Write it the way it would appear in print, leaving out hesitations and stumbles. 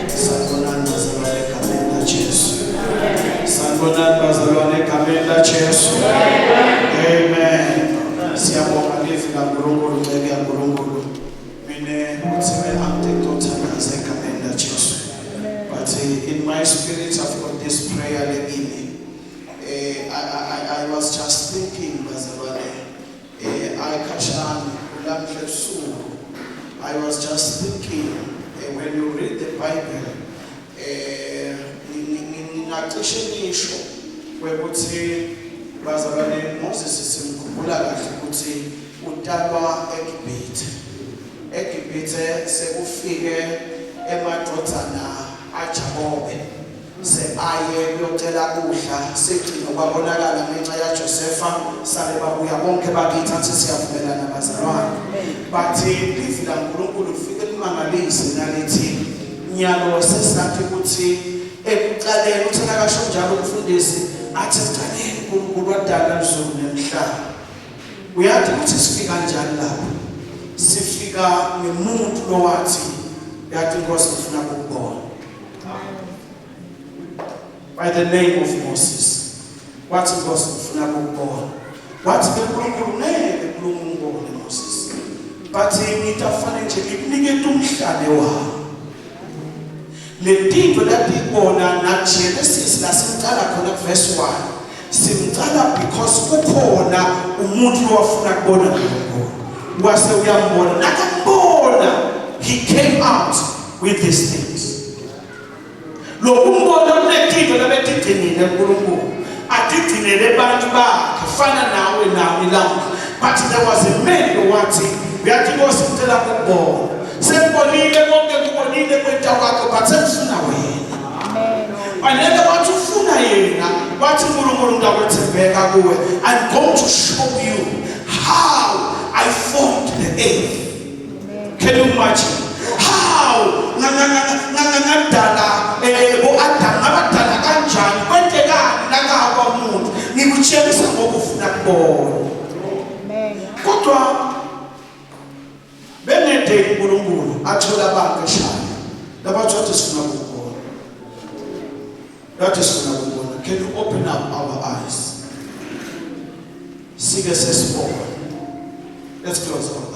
Sanibonani bazalwane egameni laJesu. Sanibonani bazalwane egameni laJesu. Amen. Siyabonga livi laNkulunkulu ngeke yaNkulunkulu. Mina uthime angitothandaza egameni laJesu. But in my spirit I've got this prayer legini. I was just thinking bazalwane. I was just thinking when you read the Bible, ngingacishe wekuthi bazalwane Moses simkhumbula kahle ukuthi utalwa eGibhithe sekufike emadodana aJakobe seaye uyocela kudla segcina kwabonakala ngenxa yaJosefa sale babuya bonke bakithi athi siyavumelana bazalwane bathi livi laNkulunkulu ufike limangalise nalithi nyalo sesithi ukuthi ekuqaleni uthana kasho njalo umfundisi athi ekuqaleni uNkulunkulu wadala izulu nemhlaba uyathi ukuthi sifika njani lapho sifika ngemuntu lowathi yathi Nkosi ngifuna ukubona by the name of Moses. What is God's God? What is the name of Moses? But in the people that people are not Genesis, verse 1. Simtala because ukona umuntu wafuna kubona wase uyambona nakambona he came out with these things. Lokumbona unekinto labetidinile uNkulunkulu atidinele abantu bakhe fana nawe la but there was a man wathi uyathi Nkosi ngicela ukubona sembonile konke kubonile kwenta kwakho but sengifuna wena amen anele wathi ufuna yena wathi uNkulunkulu ngakwethembeka kuwe I'm going to show you how I formed the earth. Can you imagine how ngadala Adam abadala kanjani kwentekani nakaba umuntu ngikutshengisa ngokufuna kubona kodwa benede uNkulunkulu athola abantu eshaya labathi wathi sifuna ukubona can you open up our eyes sike sesibona let's close our